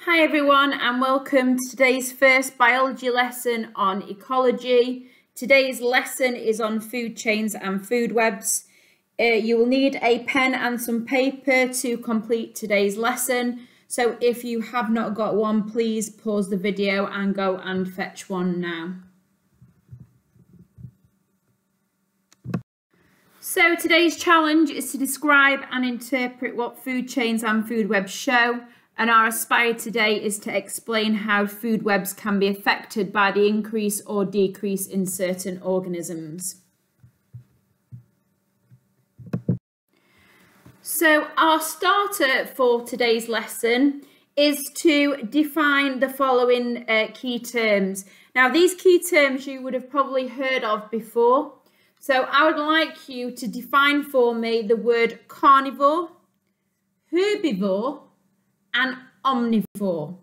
Hi everyone and welcome to today's first biology lesson on ecology. Today's lesson is on food chains and food webs. You will need a pen and some paper to complete today's lesson. So if you have not got one, please pause the video and go and fetch one now. So today's challenge is to describe and interpret what food chains and food webs show. And our aspire today is to explain how food webs can be affected by the increase or decrease in certain organisms. So our starter for today's lesson is to define the following key terms. Now these key terms you would have probably heard of before. So I would like you to define for me the word carnivore, herbivore, and omnivore.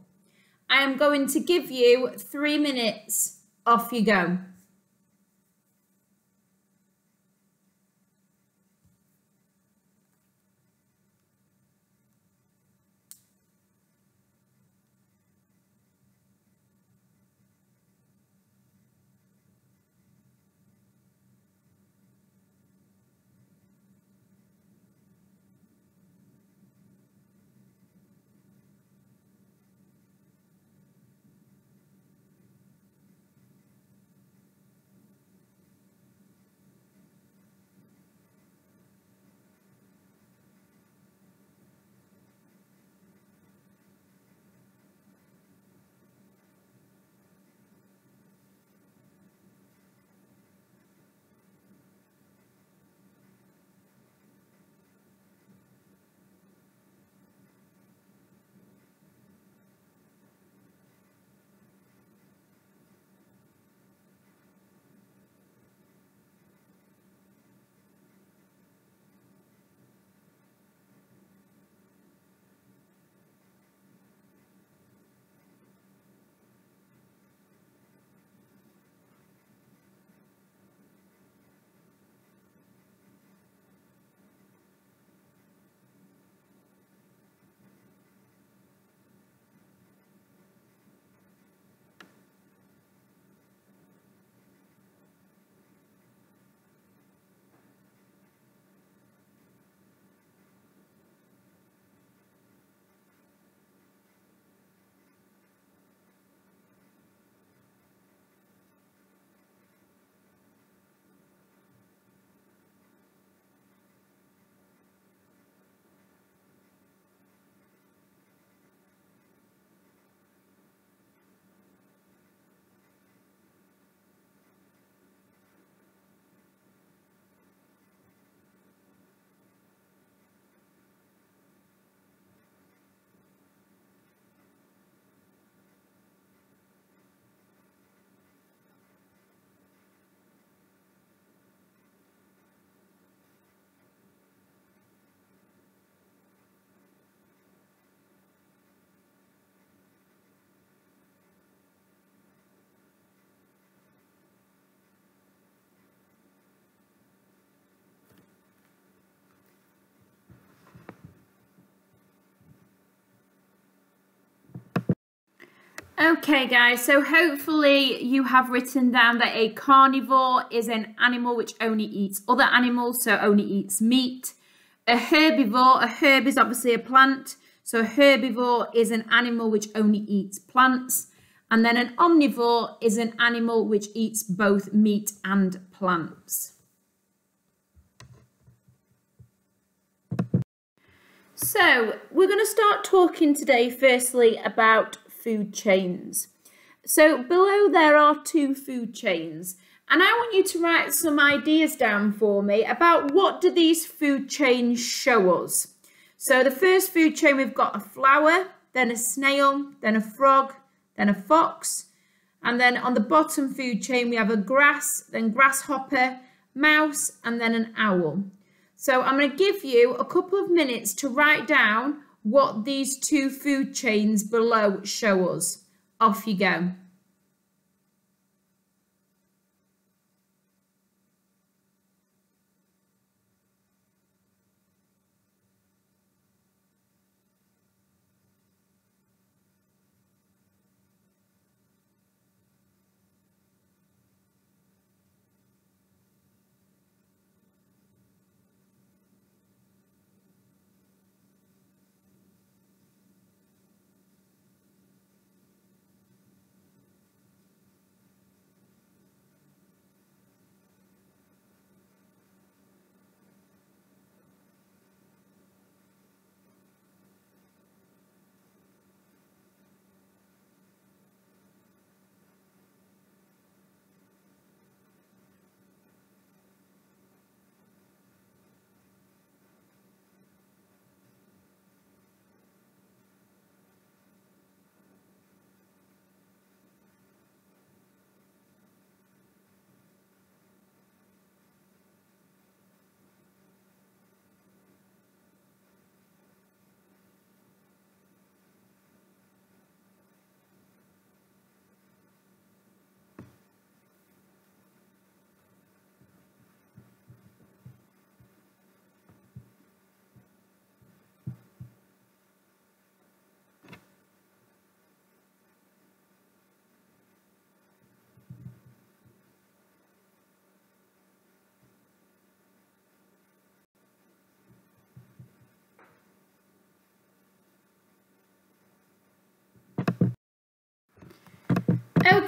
I am going to give you 3 minutes. Off you go. Okay guys, so hopefully you have written down that a carnivore is an animal which only eats other animals, so only eats meat. A herbivore, a herb is obviously a plant, so a herbivore is an animal which only eats plants. And then an omnivore is an animal which eats both meat and plants. So we're going to start talking today firstly about food chains. So below there are 2 food chains, and I want you to write some ideas down for me about what do these food chains show us. So the first food chain, we've got a flower, then a snail, then a frog, then a fox, and then on the bottom food chain we have a grass, then grasshopper, mouse, and then an owl. So I'm going to give you a couple of minutes to write down what these 2 food chains below show us. Off you go.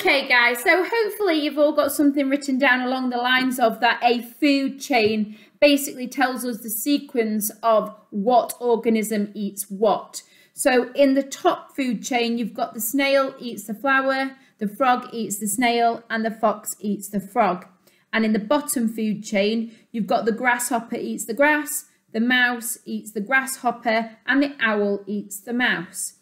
Okay guys, so hopefully you've all got something written down along the lines of that a food chain basically tells us the sequence of what organism eats what. So in the top food chain, you've got the snail eats the flower, the frog eats the snail, and the fox eats the frog. And in the bottom food chain, you've got the grasshopper eats the grass, the mouse eats the grasshopper, and the owl eats the mouse.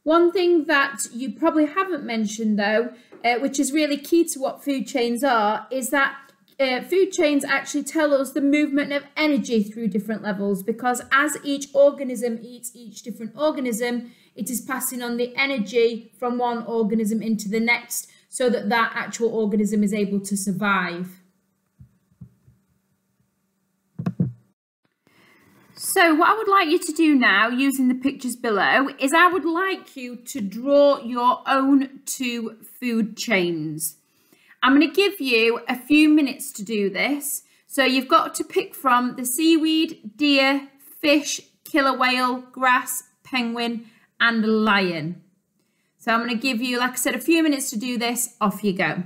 One thing that you probably haven't mentioned though, which is really key to what food chains are, is that food chains actually tell us the movement of energy through different levels, because as each organism eats each different organism, it is passing on the energy from one organism into the next so that that actual organism is able to survive. So what I would like you to do now, using the pictures below, is I would like you to draw your own 2 food chains. I'm going to give you a few minutes to do this. So you've got to pick from the seaweed, deer, fish, killer whale, grass, penguin, and lion. So I'm going to give you, like I said, a few minutes to do this. Off you go.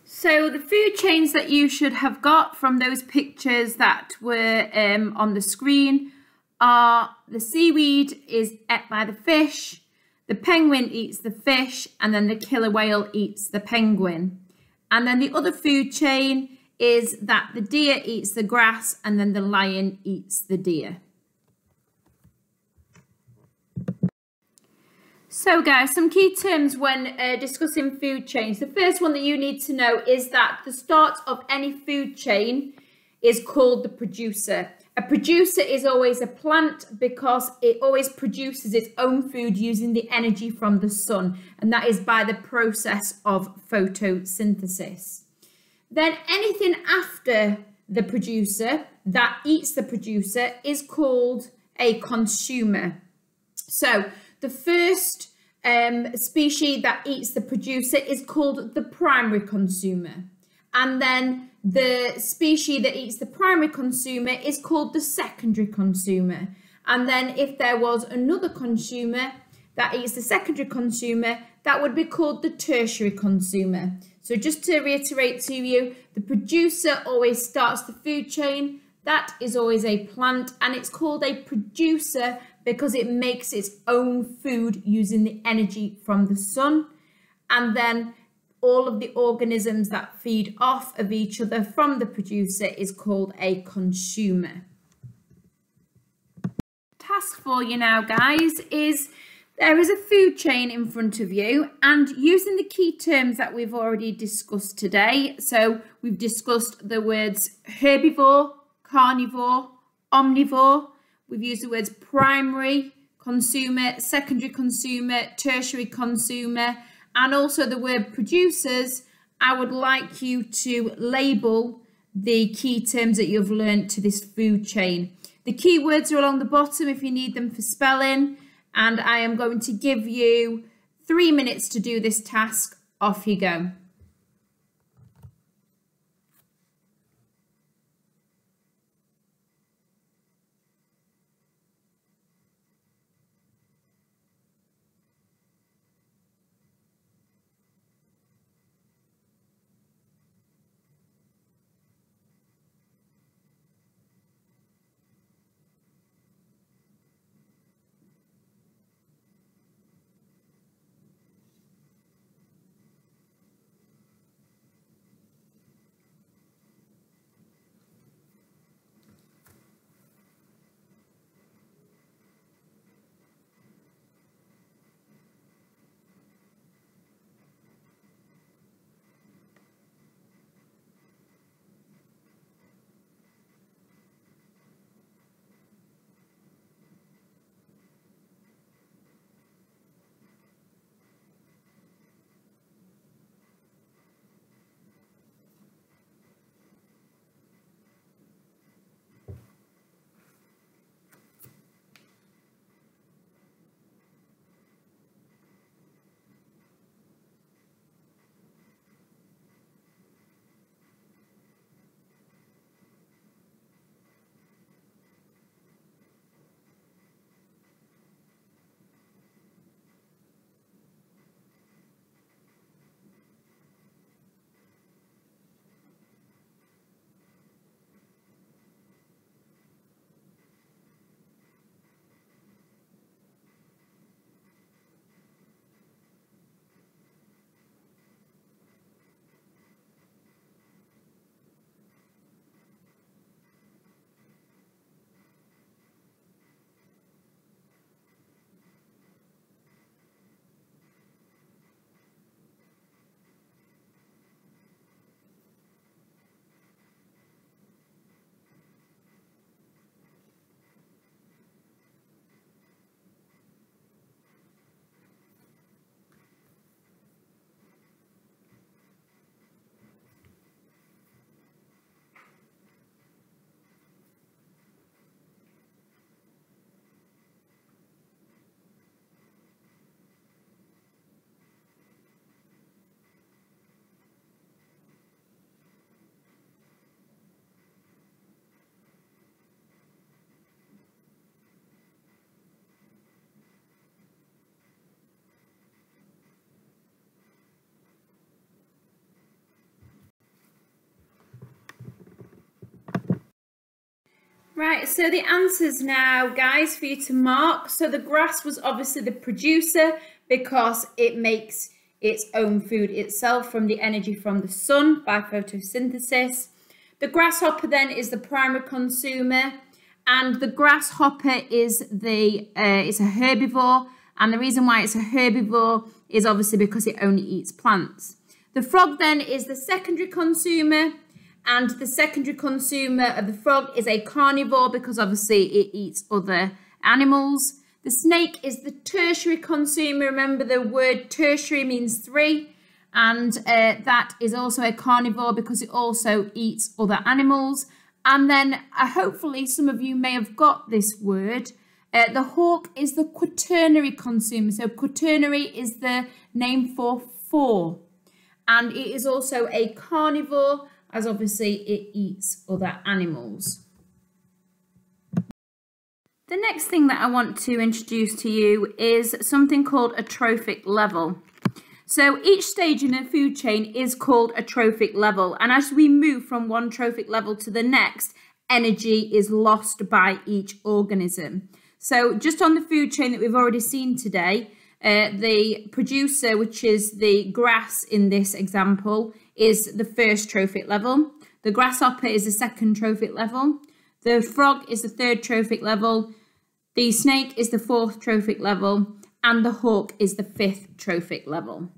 So the food chains that you should have got from those pictures that were on the screen are: the seaweed is ate by the fish, the penguin eats the fish, and then the killer whale eats the penguin. And then the other food chain is that the deer eats the grass and then the lion eats the deer. So guys, some key terms when discussing food chains. The first one that you need to know is that the start of any food chain is called the producer. A producer is always a plant because it always produces its own food using the energy from the sun, and that is by the process of photosynthesis. Then anything after the producer that eats the producer is called a consumer. So the first species that eats the producer is called the primary consumer. And then the species that eats the primary consumer is called the secondary consumer. And then if there was another consumer that eats the secondary consumer, that would be called the tertiary consumer. So just to reiterate to you, the producer always starts the food chain. That is always a plant, and it's called a producer because it makes its own food using the energy from the sun. And then all of the organisms that feed off of each other from the producer is called a consumer. Task for you now, guys, is there is a food chain in front of you, and using the key terms that we've already discussed today, so we've discussed the words herbivore, carnivore, omnivore, we've used the words primary consumer, secondary consumer, tertiary consumer, and also the word producers. I would like you to label the key terms that you've learned to this food chain. The keywords are along the bottom if you need them for spelling, and I am going to give you 3 minutes to do this task. Off you go. Right, so the answers now, guys, for you to mark. So the grass was obviously the producer because it makes its own food itself from the energy from the sun by photosynthesis. The grasshopper then is the primary consumer, and the grasshopper is it's a herbivore, and the reason why it's a herbivore is obviously because it only eats plants. The frog then is the secondary consumer, and the secondary consumer of the frog is a carnivore because obviously it eats other animals. The snake is the tertiary consumer. Remember, the word tertiary means 3, and that is also a carnivore because it also eats other animals. And then hopefully some of you may have got this word. The hawk is the quaternary consumer. So quaternary is the name for 4, and it is also a carnivore, as obviously it eats other animals. The next thing that I want to introduce to you is something called a trophic level. So each stage in a food chain is called a trophic level, and as we move from one trophic level to the next, energy is lost by each organism. So just on the food chain that we've already seen today, the producer, which is the grass in this example, is the first trophic level. The grasshopper is the second trophic level. The frog is the third trophic level. The snake is the fourth trophic level. And the hawk is the fifth trophic level.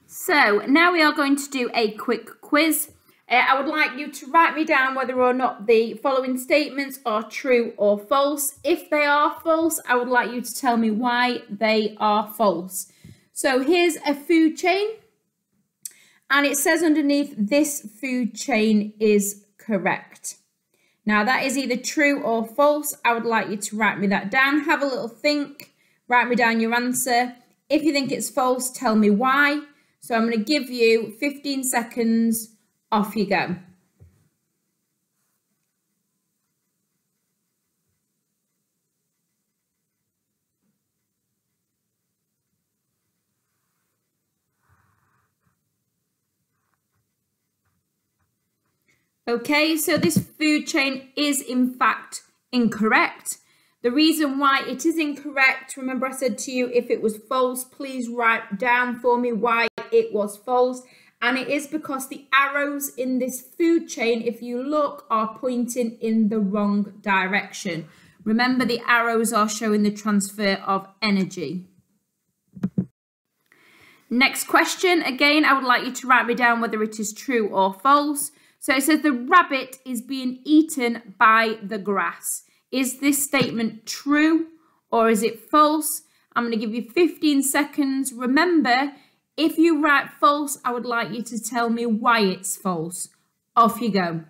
So now we are going to do a quick quiz. I would like you to write me down whether or not the following statements are true or false. If they are false, I would like you to tell me why they are false. So here's a food chain, and it says underneath, this food chain is correct. Now that is either true or false. I would like you to write me that down. Have a little think, write me down your answer. If you think it's false, tell me why. So I'm going to give you 15 seconds. Off you go. Okay, so this food chain is in fact incorrect. The reason why it is incorrect, remember I said to you, if it was false, please write down for me why it was false. And it is because the arrows in this food chain, if you look, are pointing in the wrong direction. Remember, the arrows are showing the transfer of energy. Next question. Again, I would like you to write me down whether it is true or false. So it says the rabbit is being eaten by the grass. Is this statement true or is it false? I'm going to give you 15 seconds. Remember, if you write false, I would like you to tell me why it's false. Off you go.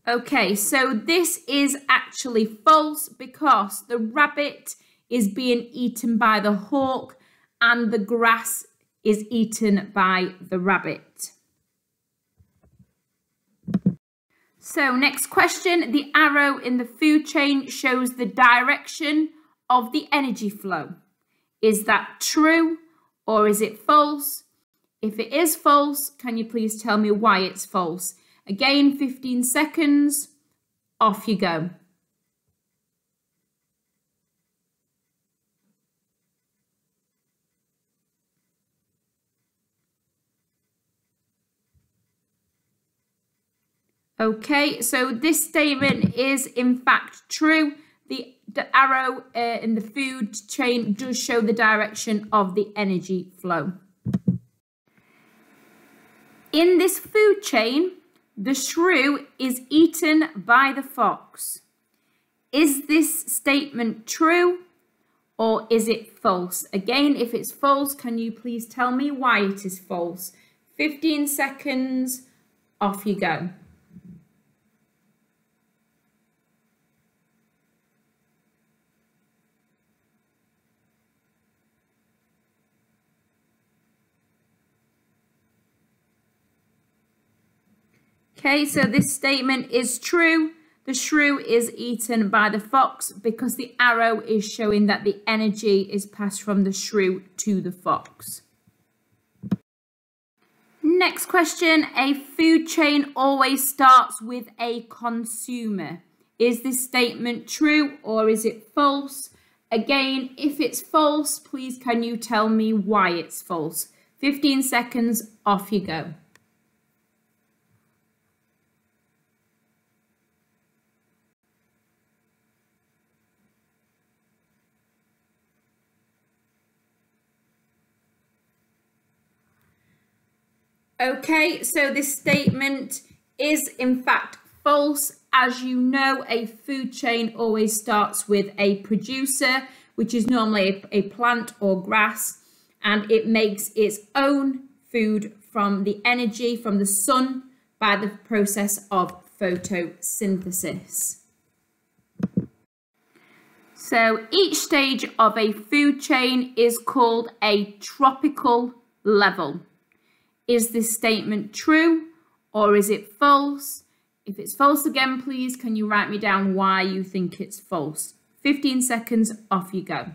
Okay, so this is actually false because the rabbit is being eaten by the hawk and the grass is eaten by the rabbit. So next question, the arrow in the food chain shows the direction of the energy flow. Is that true or is it false? If it is false, can you please tell me why it's false? Again, 15 seconds, off you go. Okay, so this statement is in fact true. The arrow in the food chain does show the direction of the energy flow. In this food chain, the shrew is eaten by the fox. Is this statement true or is it false? Again, if it's false, can you please tell me why it is false? 15 seconds, off you go. Okay, so this statement is true. The shrew is eaten by the fox because the arrow is showing that the energy is passed from the shrew to the fox. Next question, a food chain always starts with a consumer. Is this statement true or is it false? Again, if it's false, please can you tell me why it's false? 15 seconds, off you go. Okay, so this statement is in fact false. As you know, a food chain always starts with a producer, which is normally a plant or grass, and it makes its own food from the energy from the sun by the process of photosynthesis. So each stage of a food chain is called a tropical level. Is this statement true or is it false? If it's false again, please, can you write me down why you think it's false? 15 seconds, off you go.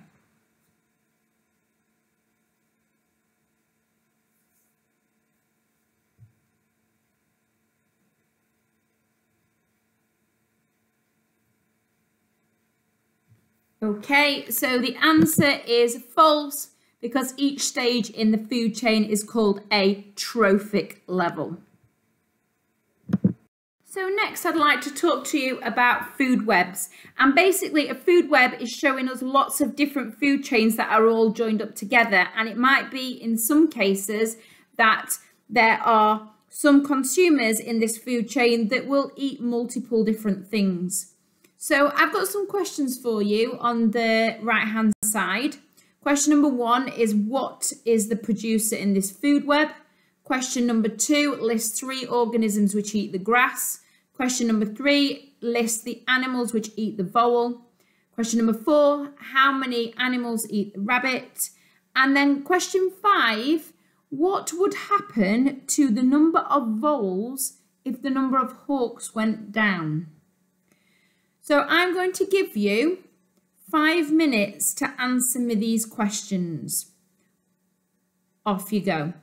Okay, so the answer is false because each stage in the food chain is called a trophic level. So next I'd like to talk to you about food webs. And basically a food web is showing us lots of different food chains that are all joined up together. And it might be in some cases that there are some consumers in this food chain that will eat multiple different things. So I've got some questions for you on the right hand side. Question number 1 is, what is the producer in this food web? Question number 2, list 3 organisms which eat the grass. Question number 3, list the animals which eat the vole. Question number 4, how many animals eat the rabbit? And then question 5, what would happen to the number of voles if the number of hawks went down? So I'm going to give you 5 minutes to answer me these questions. Off you go.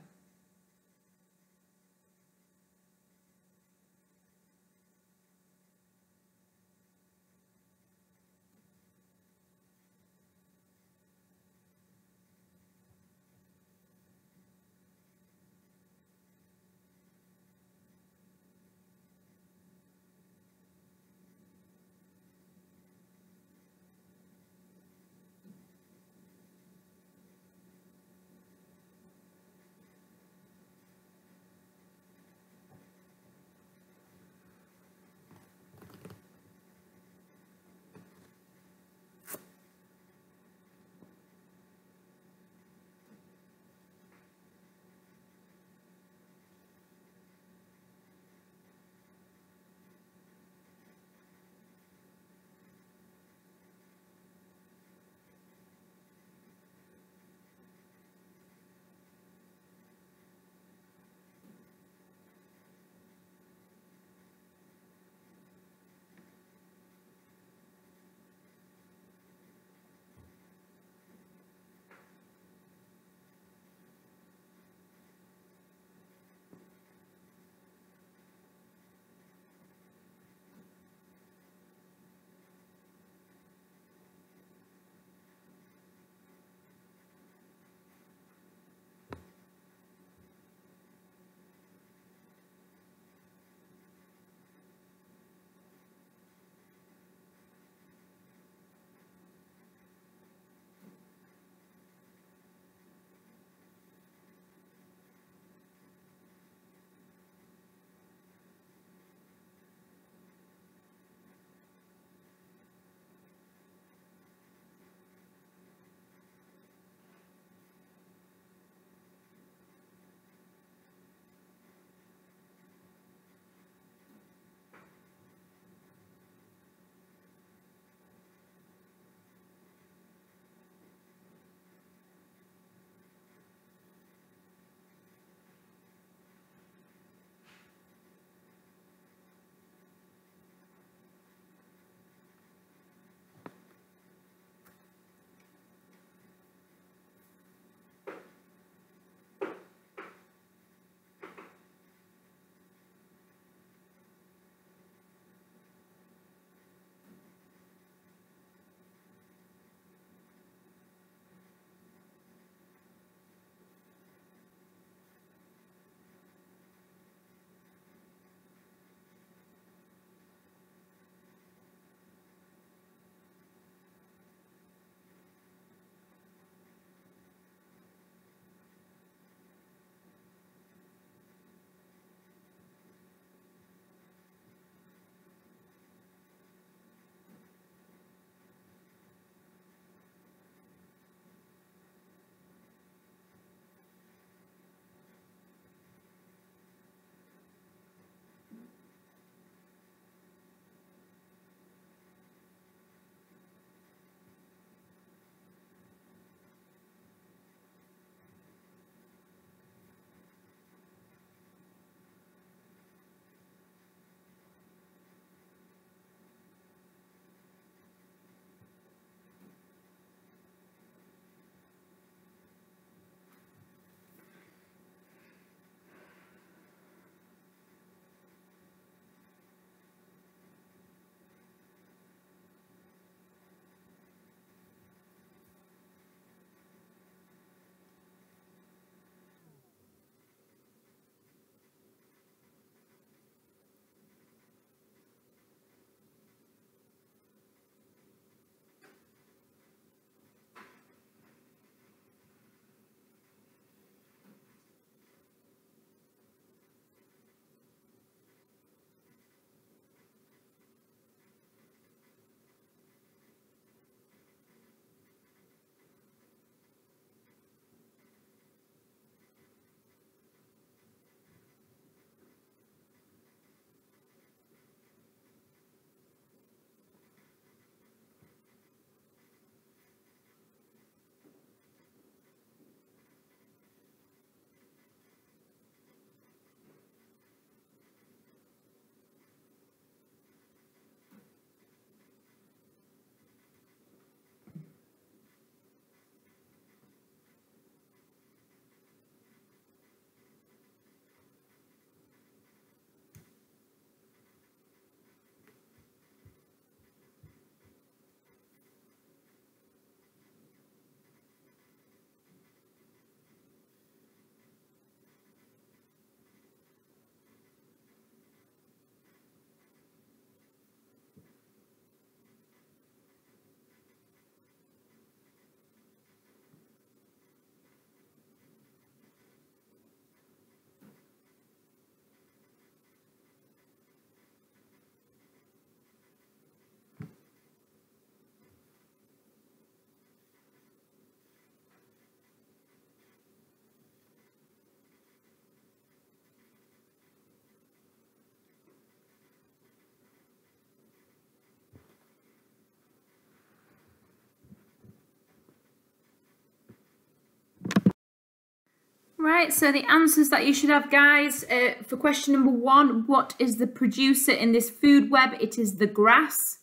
Right, so the answers that you should have, guys, for question number 1, what is the producer in this food web? It is the grass.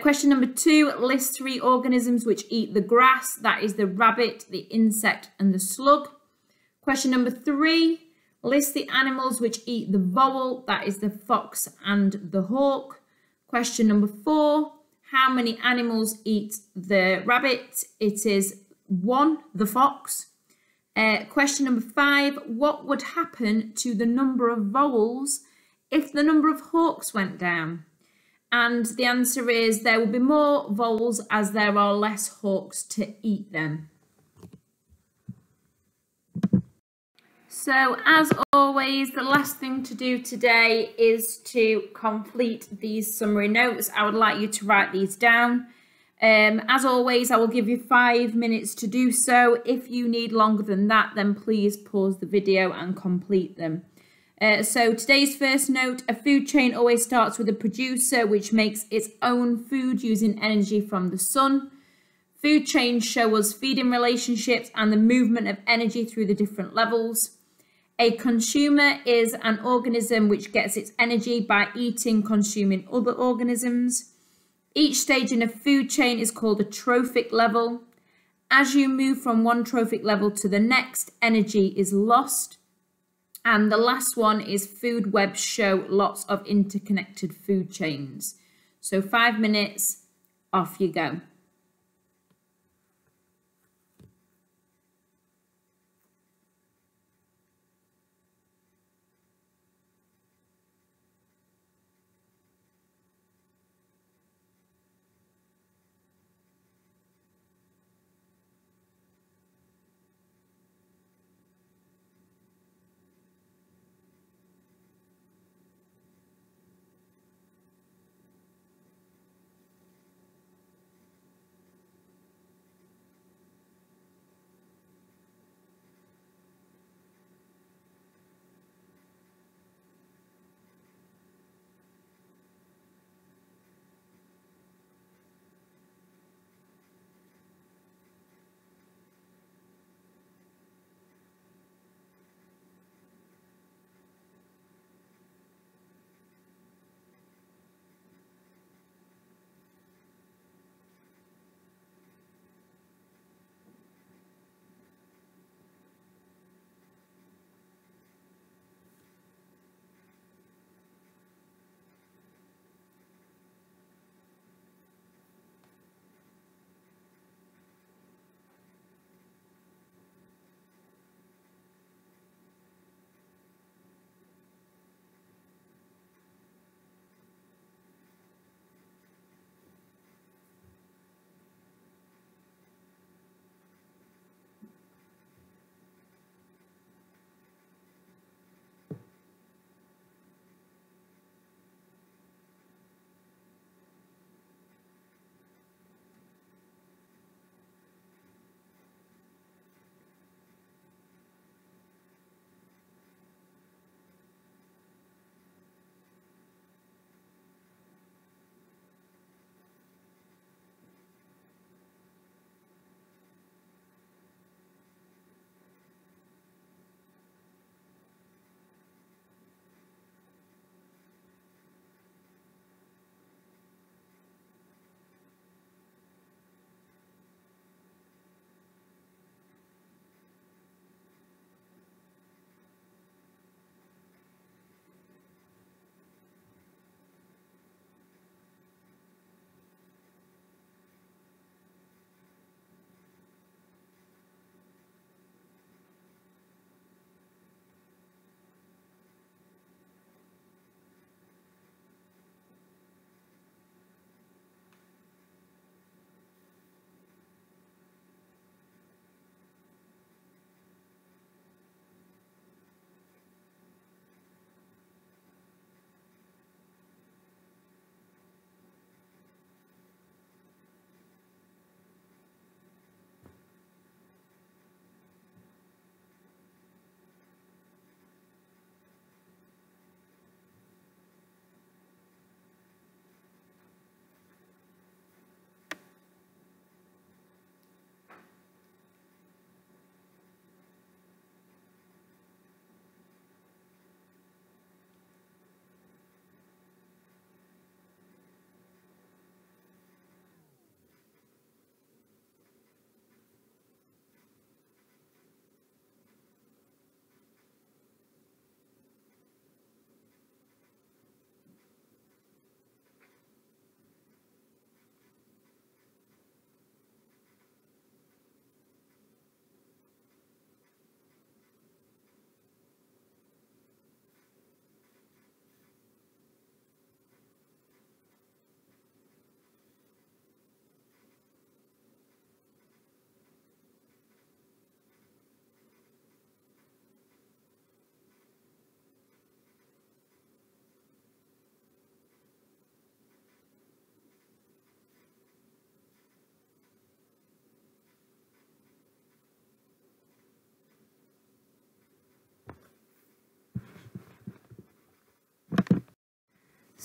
Question number 2, list 3 organisms which eat the grass. That is the rabbit, the insect, and the slug. Question number 3, list the animals which eat the vole. That is the fox and the hawk. Question number 4, how many animals eat the rabbit? It is 1, the fox. Question number 5, what would happen to the number of voles if the number of hawks went down? And the answer is there will be more voles as there are less hawks to eat them. So as always, the last thing to do today is to complete these summary notes. I would like you to write these down. As always, I will give you 5 minutes to do so. If you need longer than that, then please pause the video and complete them. So today's first note, a food chain always starts with a producer which makes its own food using energy from the sun. Food chains show us feeding relationships and the movement of energy through the different levels. A consumer is an organism which gets its energy by eating, consuming other organisms. Each stage in a food chain is called a trophic level. As you move from one trophic level to the next, energy is lost. And the last one is food webs show lots of interconnected food chains. So 5 minutes, off you go.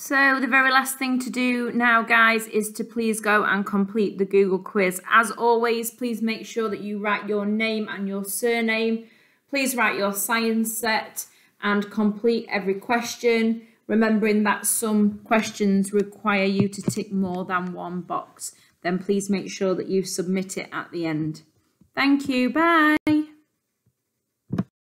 So the very last thing to do now, guys, is to please go and complete the Google quiz. As always, please make sure that you write your name and your surname. Please write your science set and complete every question, remembering that some questions require you to tick more than one box. Then please make sure that you submit it at the end. Thank you. Bye.